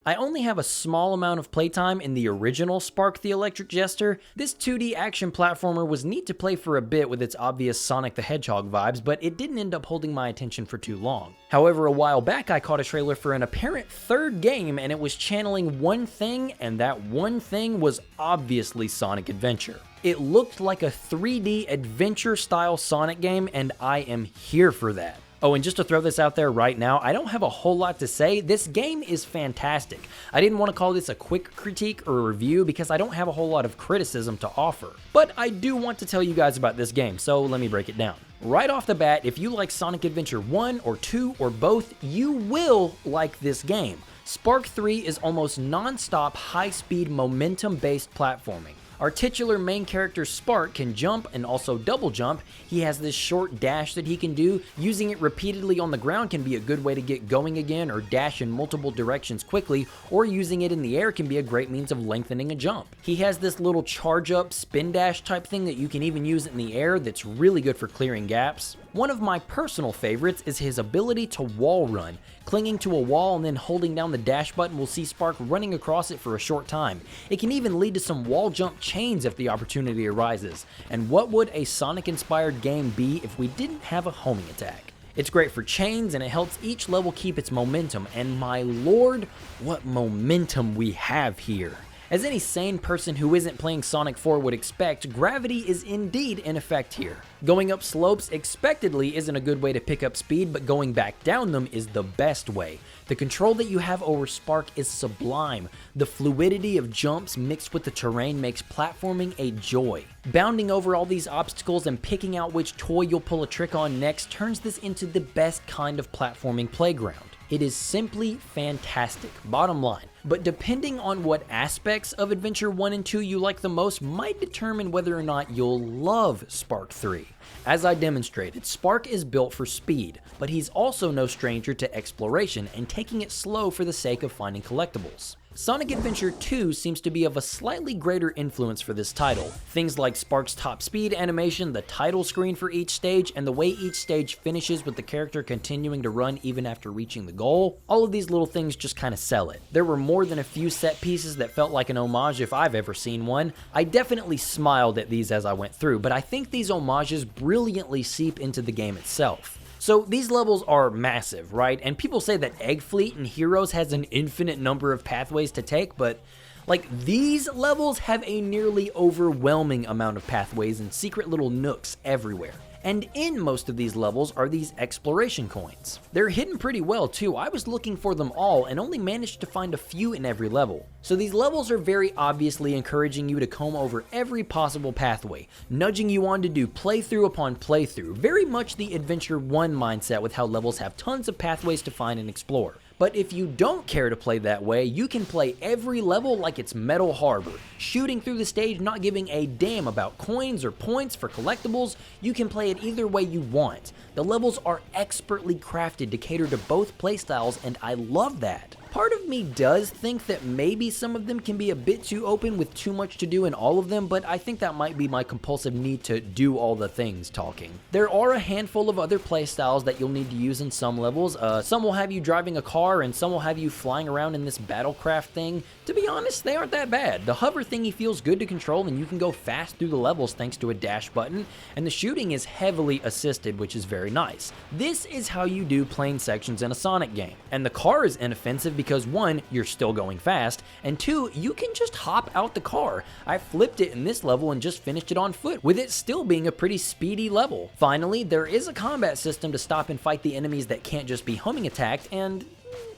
I only have a small amount of playtime in the original Spark the Electric Jester. This 2D action platformer was neat to play for a bit with its obvious Sonic the Hedgehog vibes, but it didn't end up holding my attention for too long. However, a while back I caught a trailer for an apparent third game, and it was channeling one thing, and that one thing was obviously Sonic Adventure. It looked like a 3D adventure-style Sonic game, and I am here for that. Oh, and just to throw this out there right now, I don't have a whole lot to say. This game is fantastic. I didn't want to call this a quick critique or a review because I don't have a whole lot of criticism to offer. But I do want to tell you guys about this game, so let me break it down. Right off the bat, if you like Sonic Adventure 1 or 2 or both, you will like this game. Spark 3 is almost non-stop, high-speed, momentum-based platforming. Our titular main character Spark can jump and also double jump. He has this short dash that he can do. Using it repeatedly on the ground can be a good way to get going again or dash in multiple directions quickly, or using it in the air can be a great means of lengthening a jump. He has this little charge up spin dash type thing that you can even use in the air that's really good for clearing gaps. One of my personal favorites is his ability to wall run. Clinging to a wall and then holding down the dash button will see Spark running across it for a short time. It can even lead to some wall jump chains if the opportunity arises. And what would a Sonic-inspired game be if we didn't have a homing attack? It's great for chains, and it helps each level keep its momentum, and my lord, what momentum we have here. As any sane person who isn't playing Sonic 4 would expect, gravity is indeed in effect here. Going up slopes expectedly isn't a good way to pick up speed, but going back down them is the best way. The control that you have over Spark is sublime. The fluidity of jumps mixed with the terrain makes platforming a joy. Bounding over all these obstacles and picking out which toy you'll pull a trick on next turns this into the best kind of platforming playground. It is simply fantastic, bottom line. But depending on what aspects of Adventure 1 and 2 you like the most might determine whether or not you'll love Spark 3. As I demonstrated, Spark is built for speed, but he's also no stranger to exploration and taking it slow for the sake of finding collectibles. Sonic Adventure 2 seems to be of a slightly greater influence for this title. Things like Spark's top speed animation, the title screen for each stage, and the way each stage finishes with the character continuing to run even after reaching the goal, all of these little things just kind of sell it. There were more than a few set pieces that felt like an homage if I've ever seen one. I definitely smiled at these as I went through, but I think these homages brilliantly seep into the game itself. So these levels are massive, right? And people say that Egg Fleet in Heroes has an infinite number of pathways to take, but like these levels have a nearly overwhelming amount of pathways and secret little nooks everywhere. And in most of these levels are these exploration coins. They're hidden pretty well too. I was looking for them all and only managed to find a few in every level. So these levels are very obviously encouraging you to comb over every possible pathway, nudging you on to do playthrough upon playthrough, very much the Adventure 1 mindset with how levels have tons of pathways to find and explore. But if you don't care to play that way, you can play every level like it's Metal Harbor, shooting through the stage not giving a damn about coins or points for collectibles. You can play it either way you want. The levels are expertly crafted to cater to both playstyles, and I love that. Part of me does think that maybe some of them can be a bit too open with too much to do in all of them, but I think that might be my compulsive need to do all the things talking. There are a handful of other playstyles that you'll need to use in some levels. Some will have you driving a car and some will have you flying around in this battlecraft thing. To be honest, they aren't that bad. The hover thingy feels good to control and you can go fast through the levels thanks to a dash button, and the shooting is heavily assisted, which is very nice. This is how you do plane sections in a Sonic game. And the car is inoffensive because 1, you're still going fast, and 2, you can just hop out the car. I flipped it in this level and just finished it on foot, with it still being a pretty speedy level. Finally, there is a combat system to stop and fight the enemies that can't just be homing attacked, and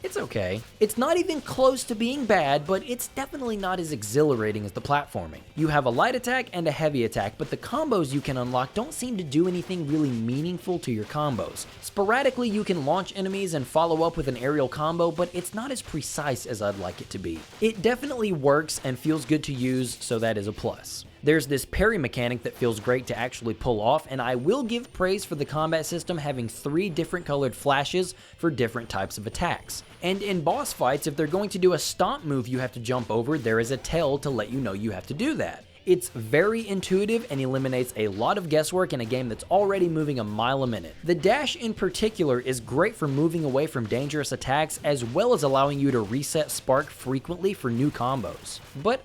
it's okay. It's not even close to being bad, but it's definitely not as exhilarating as the platforming. You have a light attack and a heavy attack, but the combos you can unlock don't seem to do anything really meaningful to your combos. Sporadically, you can launch enemies and follow up with an aerial combo, but it's not as precise as I'd like it to be. It definitely works and feels good to use, so that is a plus. There's this parry mechanic that feels great to actually pull off, and I will give praise for the combat system having 3 different colored flashes for different types of attacks. And in boss fights, if they're going to do a stomp move you have to jump over, there is a tell to let you know you have to do that. It's very intuitive and eliminates a lot of guesswork in a game that's already moving a mile a minute. The dash in particular is great for moving away from dangerous attacks, as well as allowing you to reset spark frequently for new combos. But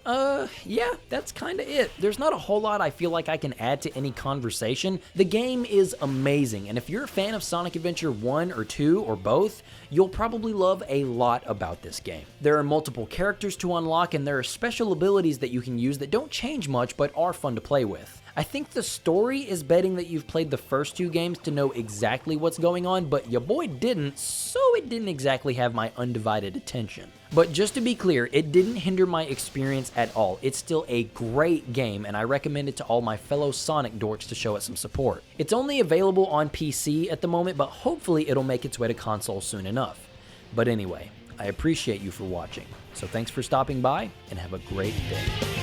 yeah, that's kinda it. There's not a whole lot I feel like I can add to any conversation. The game is amazing, and if you're a fan of Sonic Adventure 1 or 2 or both, you'll probably love a lot about this game. There are multiple characters to unlock, and there are special abilities that you can use that don't change much but are fun to play with. I think the story is betting that you've played the first 2 games to know exactly what's going on, but your boy didn't, so it didn't exactly have my undivided attention. But just to be clear, it didn't hinder my experience at all. It's still a great game, and I recommend it to all my fellow Sonic dorks to show it some support. It's only available on PC at the moment, but hopefully it'll make its way to console soon enough. But anyway, I appreciate you for watching, so thanks for stopping by, and have a great day.